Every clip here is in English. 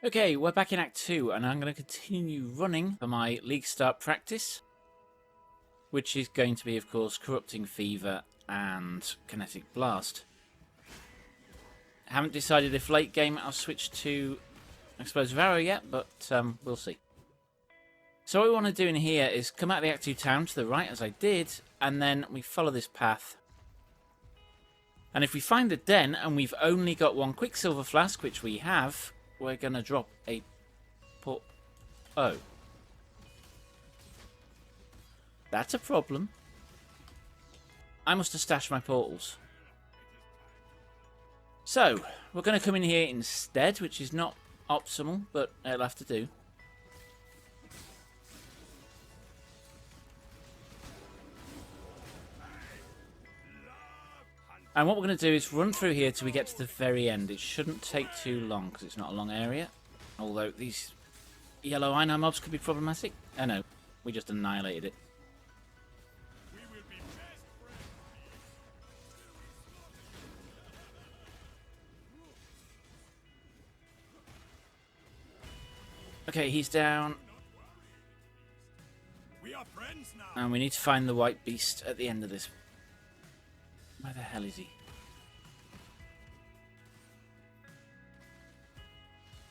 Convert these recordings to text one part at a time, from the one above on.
Okay, we're back in Act 2, and I'm going to continue running for my League Start practice, which is going to be, of course, Corrupting Fever and Kinetic Blast. Haven't decided if late game I'll switch to Explosive Arrow yet, but we'll see. So what we want to do in here is come out of the Act 2 town to the right, as I did, and then we follow this path. And if we find a den, and we've only got one Quicksilver Flask, which we have, we're going to drop a port. Oh. That's a problem. I must have stashed my portals. So, we're going to come in here instead, which is not optimal, but it'll have to do. And what we're going to do is run through here till we get to the very end. It shouldn't take too long because it's not a long area. Although these yellow Ino mobs could be problematic. Oh no, we just annihilated it. Okay, he's down. And we need to find the white beast at the end of this. Where the hell is he?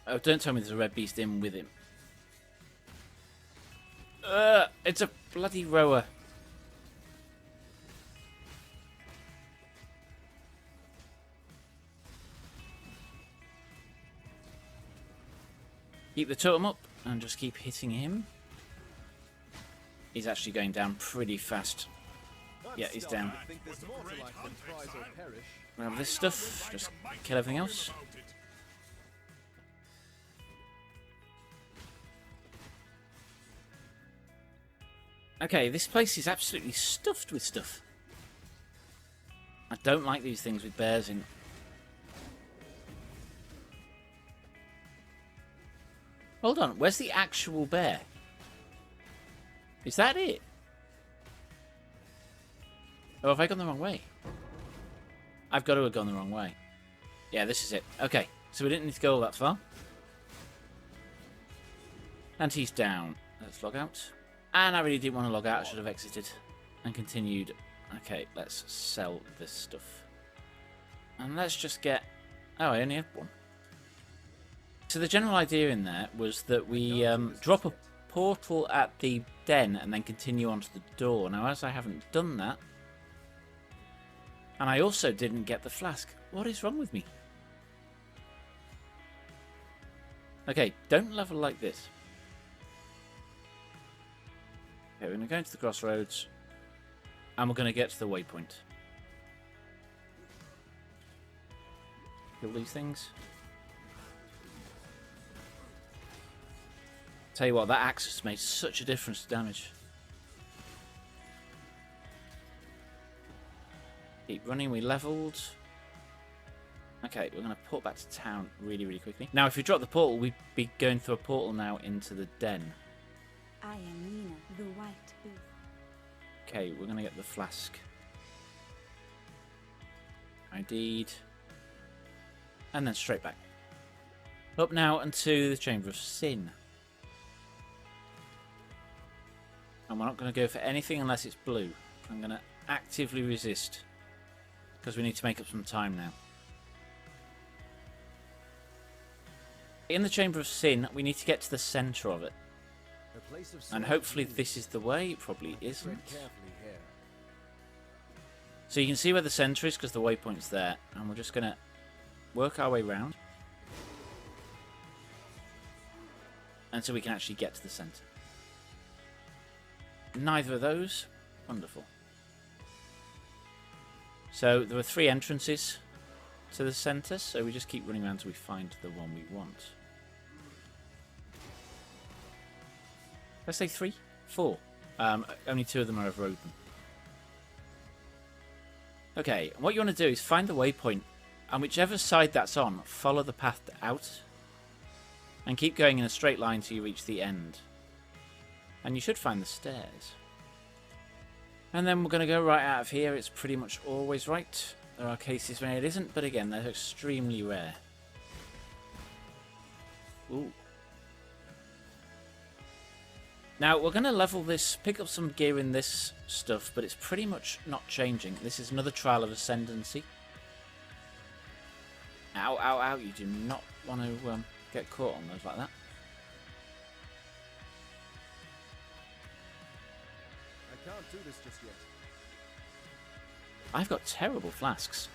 Oh, don't tell me there's a red beast in with him. It's a bloody rower. Keep the totem up and just keep hitting him. He's actually going down pretty fast. Yeah, he's down. Grab this stuff, just kill everything else. Okay, this place is absolutely stuffed with stuff. I don't like these things with bears in. Hold on, where's the actual bear? Is that it? Oh, have I gone the wrong way? I've got to have gone the wrong way. Yeah, this is it. Okay, so we didn't need to go all that far. And he's down. Let's log out. And I really didn't want to log out. I should have exited and continued. Okay, let's sell this stuff. And let's just get... Oh, I only have one. So the general idea in there was that we drop a portal at the den and then continue onto the door. Now, as I haven't done that, and I also didn't get the flask. What is wrong with me? Okay, don't level like this. Okay, we're going to go into the crossroads. And we're going to get to the waypoint. Kill these things. Tell you what, that axe has made such a difference to damage. Keep running, we leveled. Okay, we're going to port back to town really, really quickly. Now, if we drop the portal, we'd be going through a portal now into the den. I am Nina, the White Beast. Okay, we're going to get the flask. ID'd. And then straight back. Up now and to the Chamber of Sin. And we're not going to go for anything unless it's blue. I'm going to actively resist. Because we need to make up some time now. In the Chamber of Sin, we need to get to the centre of it. And hopefully this is the way. It probably isn't. So you can see where the centre is because the waypoint's there. And we're just going to work our way round. Until we can actually get to the centre. Neither of those. Wonderful. So there are 3 entrances to the centre, so we just keep running around until we find the one we want. Let's say 3? 4. Only 2 of them are over open. Okay, what you want to do is find the waypoint, and whichever side that's on, follow the path out, and keep going in a straight line till you reach the end. And you should find the stairs. And then we're going to go right out of here. It's pretty much always right. There are cases where it isn't, but again, they're extremely rare. Ooh. Now, we're going to level this, pick up some gear in this stuff, but it's pretty much not changing. This is another Trial of Ascendancy. Ow, ow, ow. You do not want to get caught on those like that. I can't do this just yet. I've got terrible flasks.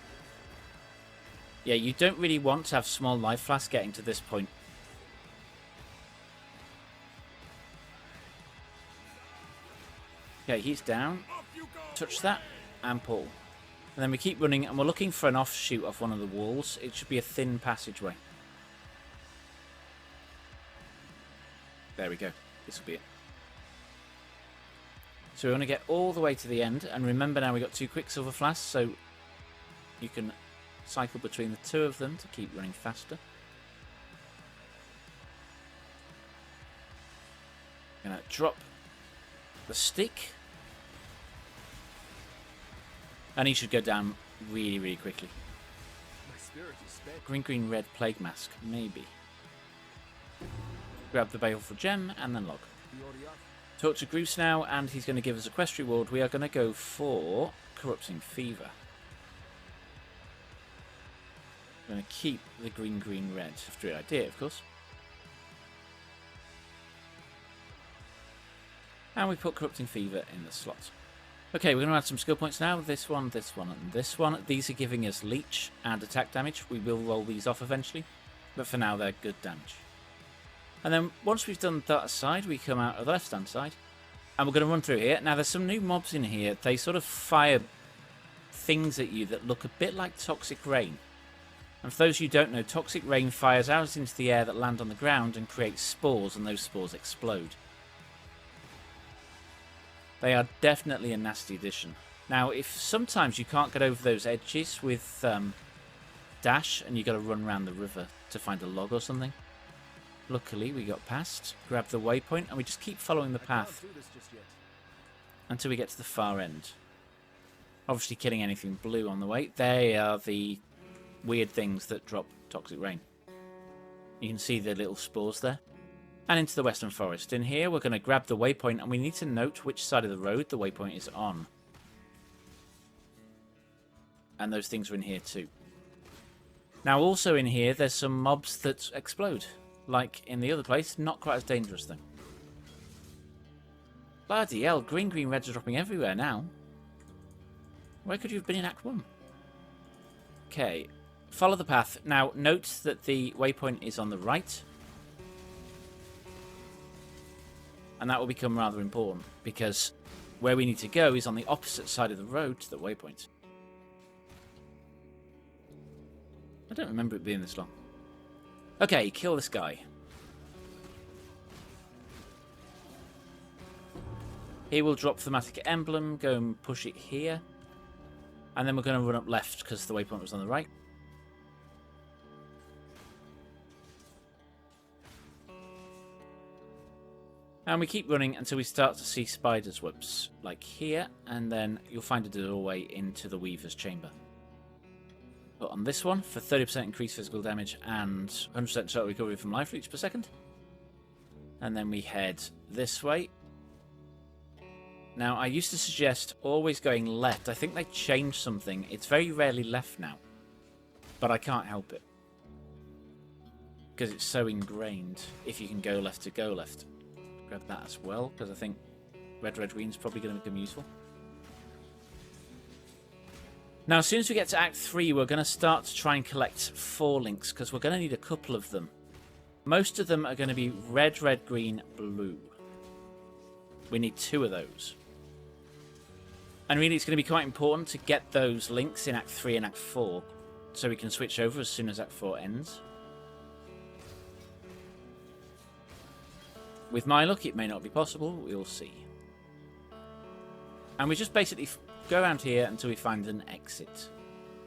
Yeah, you don't really want to have small life flasks getting to this point. Okay, he's down. Touch that and pull. And then we keep running and we're looking for an offshoot of one of the walls. It should be a thin passageway. There we go. This will be it. So we want to get all the way to the end. And remember now we've got 2 Quicksilver flasks, so you can cycle between the 2 of them to keep running faster. Gonna drop the stick. And he should go down really, really quickly. My spirit is spent. Green, green, red plague mask, maybe. Grab the baleful gem and then log. Talk to Groose now, and he's going to give us a quest reward. We are going to go for Corrupting Fever. We're going to keep the green, green, red. After the idea, of course. And we put Corrupting Fever in the slot. Okay, we're going to add some skill points now. This one, and this one. These are giving us leech and attack damage. We will roll these off eventually, but for now they're good damage. And then once we've done that side, we come out of the left-hand side, and we're going to run through here. Now there's some new mobs in here. They sort of fire things at you that look a bit like Toxic Rain. And for those who don't know, Toxic Rain fires out into the air that land on the ground and creates spores, and those spores explode. They are definitely a nasty addition. Now, if sometimes you can't get over those edges with dash and you got to run around the river to find a log or something. Luckily, we got past, grab the waypoint, and we just keep following the path until we get to the far end. Obviously, killing anything blue on the way. They are the weird things that drop Toxic Rain. You can see the little spores there. And into the Western Forest. In here, we're going to grab the waypoint, and we need to note which side of the road the waypoint is on. And those things are in here too. Now, also in here, there's some mobs that explode. Like in the other place, not quite as dangerous though. Bloody hell, green, green, reds are dropping everywhere now. Where could you have been in Act 1? Okay, follow the path. Now, note that the waypoint is on the right. And that will become rather important, because where we need to go is on the opposite side of the road to the waypoint. I don't remember it being this long. Okay, kill this guy. He will drop Thematic Emblem, go and push it here. And then we're going to run up left, because the waypoint was on the right. And we keep running until we start to see spider's webs, like here, and then you'll find a doorway into the Weaver's Chamber. But on this one, for 30% increased physical damage and 100% total recovery from life leech per second. And then we head this way. Now, I used to suggest always going left. I think they changed something. It's very rarely left now. But I can't help it. Because it's so ingrained, if you can go left to go left. Grab that as well, because I think red, green is probably going to become useful. Now, as soon as we get to Act 3, we're going to start to try and collect 4 links, because we're going to need a couple of them. Most of them are going to be red, green, blue. We need 2 of those. And really, it's going to be quite important to get those links in Act 3 and Act 4, so we can switch over as soon as Act 4 ends. With my luck, it may not be possible. We'll see. And we just basically go around here until we find an exit.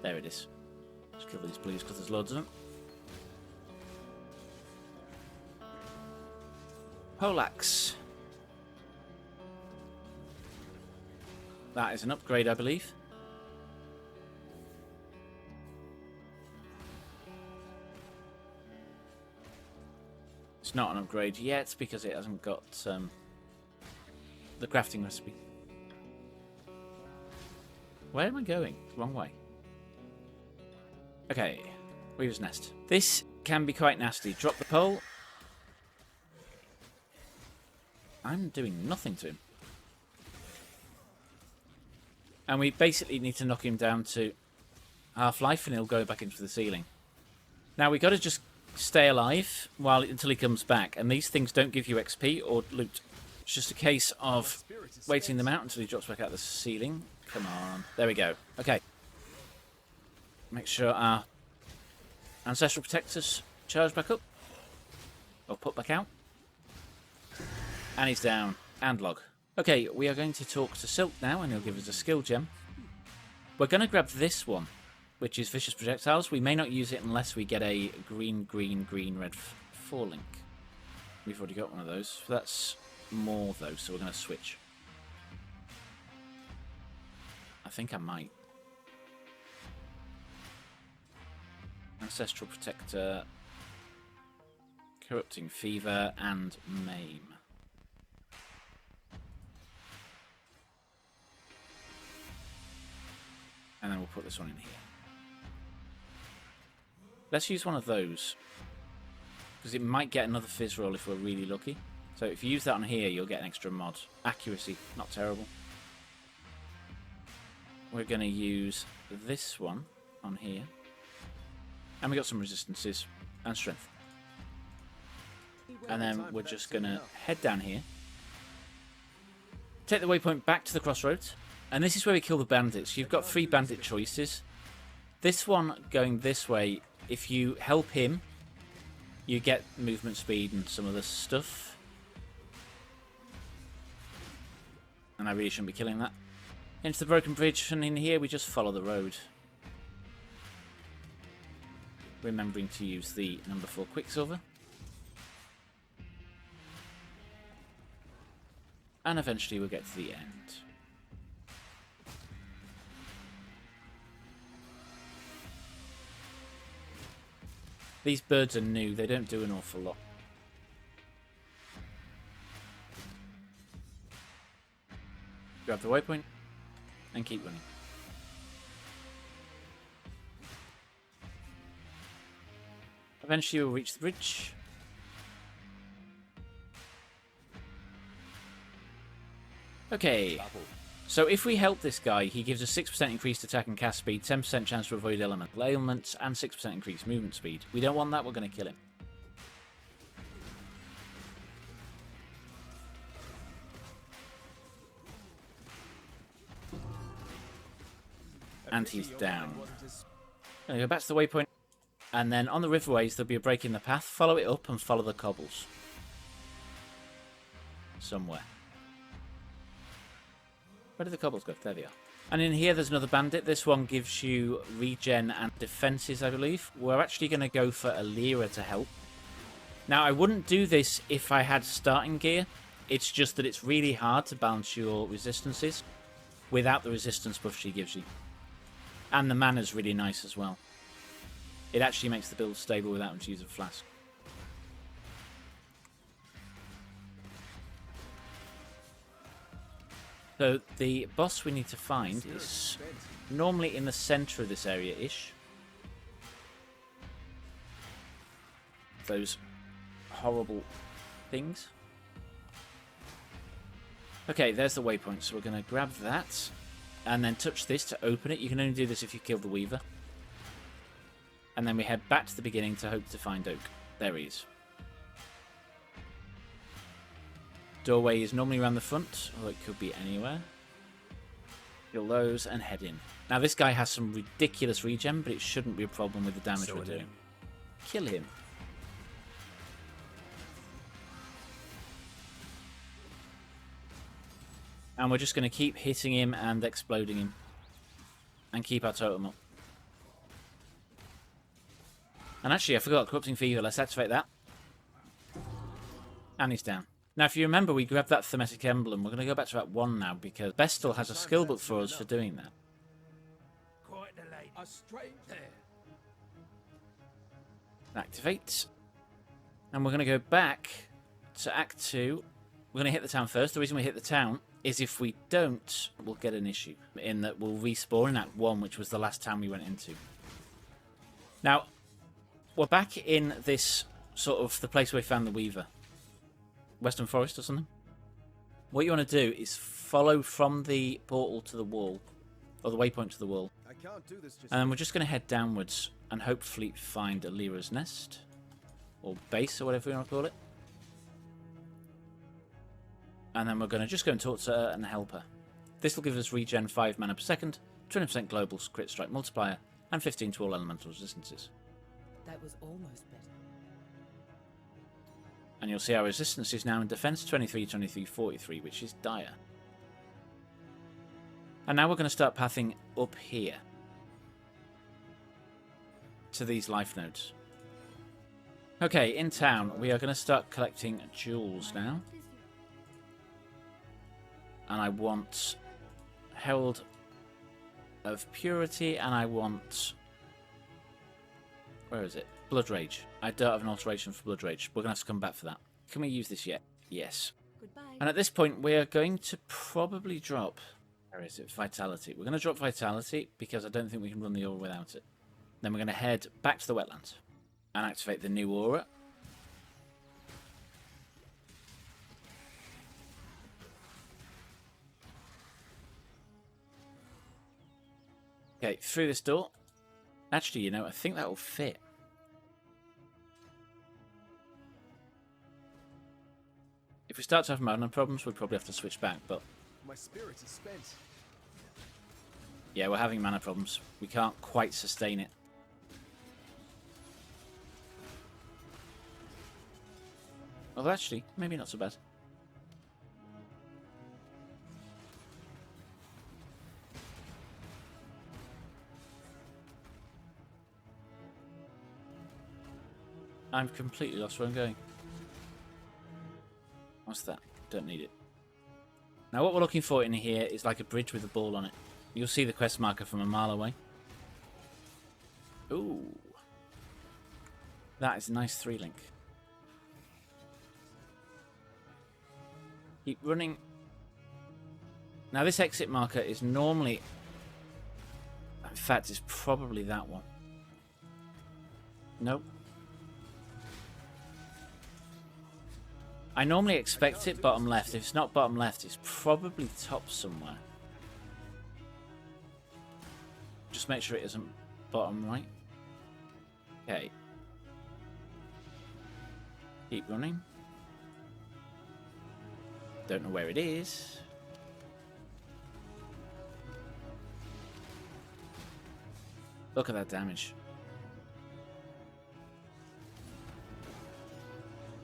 There it is. Just kill these blues because there's loads of them. Poleaxe. That is an upgrade, I believe. It's not an upgrade yet because it hasn't got the crafting recipe. Where am I going? Wrong way. Okay, Weaver's Nest. This can be quite nasty. Drop the pole. I'm doing nothing to him. And we basically need to knock him down to half-life and he'll go back into the ceiling. Now we've got to just stay alive until he comes back. And these things don't give you XP or loot. It's just a case of waiting them out until he drops back out of the ceiling. Come on. There we go. Okay. Make sure our Ancestral Protectors charge back up. Or put back out. And he's down. And log. Okay, we are going to talk to Silk now, and he'll give us a skill gem. We're going to grab this one, which is Vicious Projectiles. We may not use it unless we get a green, green, green, red 4-link. We've already got one of those. That's more, though, so we're going to switch. I think I might. Ancestral Protector, Corrupting Fever, and Maim. And then we'll put this one in here. Let's use one of those. Because it might get another fizz roll if we're really lucky. So if you use that on here, you'll get an extra mod. Accuracy, not terrible. We're going to use this one on here. And we got some resistances and strength. And then we're just going to head down here. Take the waypoint back to the crossroads. And this is where we kill the bandits. You've got 3 bandit choices. This one going this way, if you help him, you get movement speed and some other stuff. And I really shouldn't be killing that. Into the broken bridge, and in here we just follow the road. Remembering to use the number 4 Quicksilver. And eventually we'll get to the end. These birds are new, they don't do an awful lot. Grab the waypoint and keep running. Eventually we'll reach the bridge. Okay, so if we help this guy, he gives us 6% increased attack and cast speed, 10% chance to avoid elemental ailments, and 6% increased movement speed. We don't want that, we're going to kill him. And he's down. Going to go back to the waypoint, and then on the riverways there'll be a break in the path. Follow it up and follow the cobbles. Somewhere. Where did the cobbles go? There they are. And in here there's another bandit. This one gives you regen and defenses, I believe. We're actually going to go for Alira to help. Now, I wouldn't do this if I had starting gear. It's just that it's really hard to balance your resistances without the resistance buff she gives you. And the mana's really nice as well. It actually makes the build stable without having to use a flask. So the boss we need to find is normally in the centre of this area-ish. Those horrible things. Okay, there's the waypoint, so we're going to grab that and then touch this to open it. You can only do this if you kill the Weaver. And then we head back to the beginning to hope to find Oak. There he is. Doorway is normally around the front, or it could be anywhere. Kill those and head in. Now this guy has some ridiculous regen, but it shouldn't be a problem with the damage we're doing. Kill him. And we're just going to keep hitting him and exploding him. And keep our totem up. And actually, I forgot Corrupting Fever. Let's activate that. And he's down. Now, if you remember, we grabbed that Thematic Emblem. We're going to go back to Act 1 now, because Bestel has a skill book for us for doing that. Quite the lady. Straight there. Activate. And we're going to go back to Act 2. We're going to hit the town first. The reason we hit the town is if we don't, we'll get an issue. In that we'll respawn in Act 1, which was the last town we went into. Now, we're back in this sort of the place where we found the Weaver. Western Forest or something. What you want to do is follow from the portal to the wall. Or the waypoint to the wall. I can't do this just And then we're just going to head downwards and hopefully find Alira's nest. Or base, or whatever you want to call it. And then we're going to just go and talk to her and help her. This will give us regen 5 mana per second, 20% global crit strike multiplier, and 15 to all elemental resistances. That was almost better. And you'll see our resistance is now in defense 23, 23, 43, which is dire. And now we're going to start pathing up here to these life nodes. Okay, in town, we are going to start collecting jewels now. And I want Herald of Purity, and I want... Where is it? Blood Rage. I don't have an alteration for Blood Rage. We're going to have to come back for that. Can we use this yet? Yes. Goodbye. And at this point, we are going to probably drop... Where is it? Vitality. We're going to drop Vitality because I don't think we can run the aura without it. Then we're going to head back to the wetlands and activate the new aura. Okay, through this door. Actually, you know, I think that will fit. If we start to have mana problems, we'll probably have to switch back, but... my spirit is spent. Yeah, we're having mana problems. We can't quite sustain it. Although actually, maybe not so bad. I'm completely lost where I'm going. What's that? Don't need it. Now what we're looking for in here is like a bridge with a ball on it. You'll see the quest marker from a mile away. Ooh. That is a nice 3-link. Keep running. Now this exit marker is normally... In fact, it's probably that one. Nope. I normally expect it bottom left. If it's not bottom left, it's probably top somewhere. Just make sure it isn't bottom right. Okay. Keep running. Don't know where it is. Look at that damage.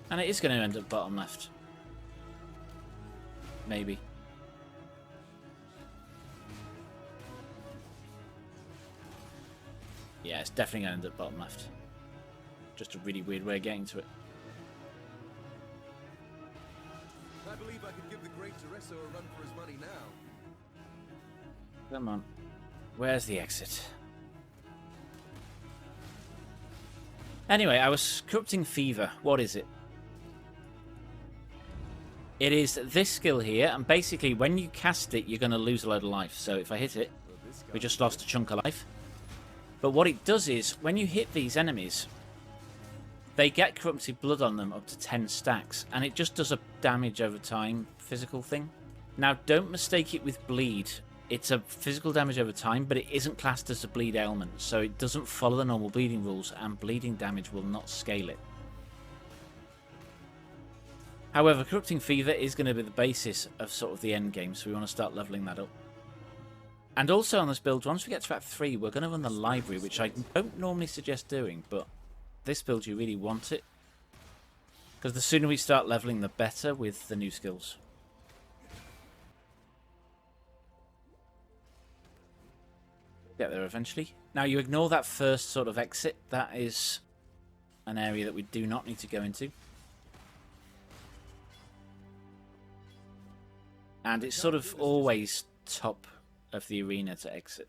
And it is going to end up bottom left. Maybe. Yeah, it's definitely going to end up bottom left. Just a really weird way of getting to it. I believe I could give the great Tereso a run for his money now. Come on. Where's the exit? Anyway, I was corrupting fever. What is it? It is this skill here, and basically when you cast it, you're going to lose a load of life. So if I hit it, we just lost a chunk of life. But what it does is, when you hit these enemies, they get corrupted blood on them up to 10 stacks, and it just does a damage over time physical thing. Now, don't mistake it with bleed. It's a physical damage over time, but it isn't classed as a bleed ailment, so it doesn't follow the normal bleeding rules, and bleeding damage will not scale it. However, Corrupting Fever is going to be the basis of sort of the end game, so we want to start leveling that up. And also on this build, once we get to Act 3, we're going to run the library, which I don't normally suggest doing, but this build you really want it. Because the sooner we start leveling, the better with the new skills. Get there eventually. Now you ignore that first sort of exit. That is an area that we do not need to go into. And it's sort of always top of the arena to exit.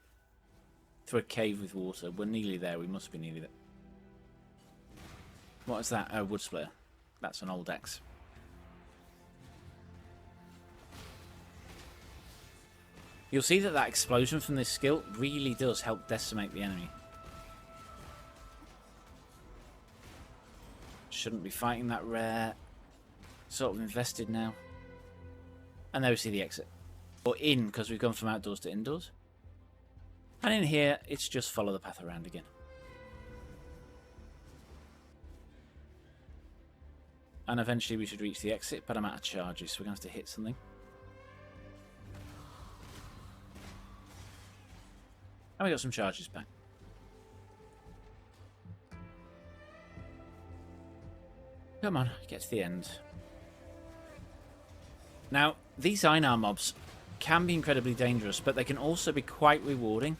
Through a cave with water. We're nearly there. We must be nearly there. What is that? Oh, wood splitter. That's an old axe. You'll see that that explosion from this skill really does help decimate the enemy. Shouldn't be fighting that rare. Sort of invested now. And there we see the exit. Or in, because we've gone from outdoors to indoors. And in here, it's just follow the path around again. And eventually we should reach the exit, but I'm out of charges, so we're going to have to hit something. And we got some charges back. Come on, get to the end. Now, these Einar mobs can be incredibly dangerous, but they can also be quite rewarding.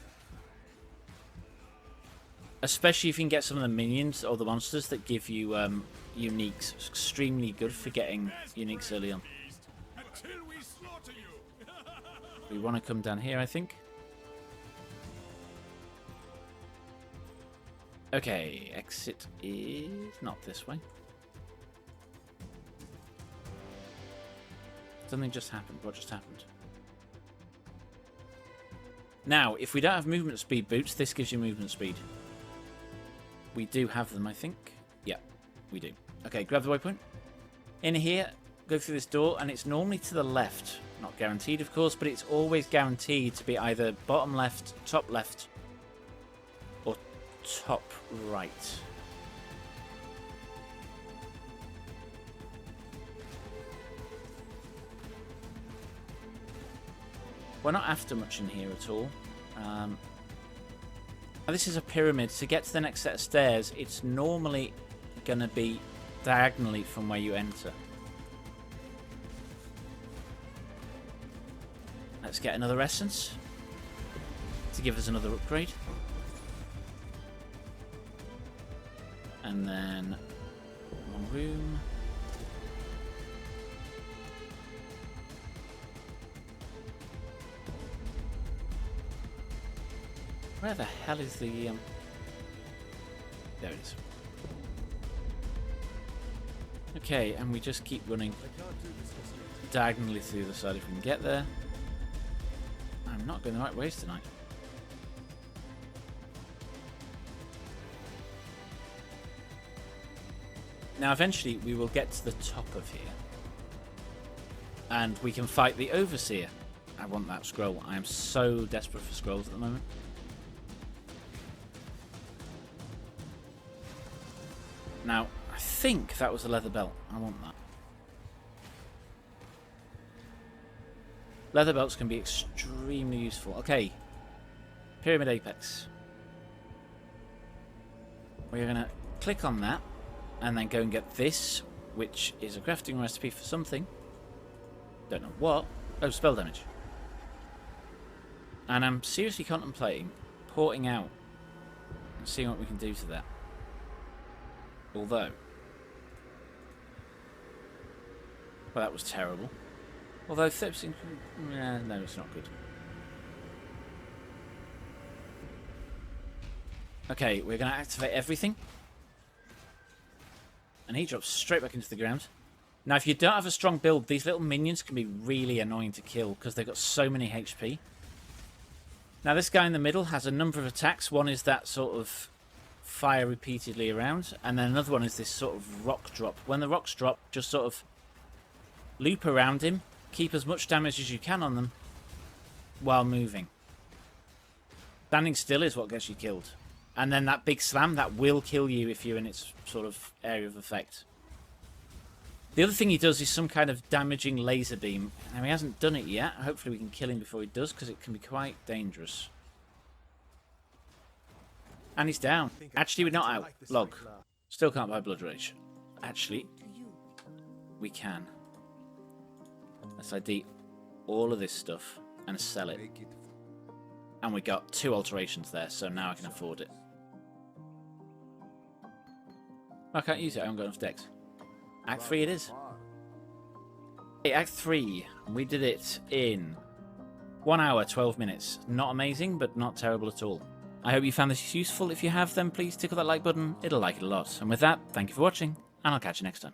Especially if you can get some of the minions or the monsters that give you uniques. It's extremely good for getting uniques early on. We want to come down here, I think. Okay, exit is not this way. Something just happened. What just happened? Now, if we don't have movement speed boots, this gives you movement speed. We do have them, I think. Yeah, we do. Okay, grab the waypoint. In here, go through this door, and it's normally to the left. Not guaranteed, of course, but it's always guaranteed to be either bottom left, or top right. We're not after much in here at all. This is a pyramid. To get to the next set of stairs, it's normally going to be diagonally from where you enter. Let's get another essence to give us another upgrade. And then one room. Where the hell is the... There it is. Okay, and we just keep running diagonally through the side if we can get there. I'm not going the right ways tonight. Now eventually we will get to the top of here. And we can fight the Overseer. I want that scroll. I am so desperate for scrolls at the moment. Now, I think that was a leather belt. I want that. Leather belts can be extremely useful. Okay. Pyramid Apex. We're going to click on that and then go and get this, which is a crafting recipe for something. Don't know what. Oh, spell damage. And I'm seriously contemplating porting out and seeing what we can do to that. Although, well, that was terrible. Although, no, it's not good. Okay, we're going to activate everything. And he drops straight back into the ground. Now, if you don't have a strong build, these little minions can be really annoying to kill because they've got so many HP. Now, this guy in the middle has a number of attacks. One is that sort of fire repeatedly around, and then another one is this sort of rock drop. When the rocks drop, just sort of loop around him, keep as much damage as you can on them while moving. Standing still is what gets you killed. And then that big slam, that will kill you if you're in its sort of area of effect. The other thing he does is some kind of damaging laser beam. Now, he hasn't done it yet. Hopefully we can kill him before he does, because it can be quite dangerous. And he's down. Actually, we're not out. Log. Still can't buy Blood Rage. Actually, we can. Let's ID all of this stuff and sell it. And we got 2 alterations there, so now I can afford it. I can't use it. I haven't got enough decks. Act 3 it is. Okay, Act 3. We did it in 1 hour, 12 minutes. Not amazing, but not terrible at all. I hope you found this useful. If you have, then please tickle that like button. It'll like it a lot. And with that, thank you for watching, and I'll catch you next time.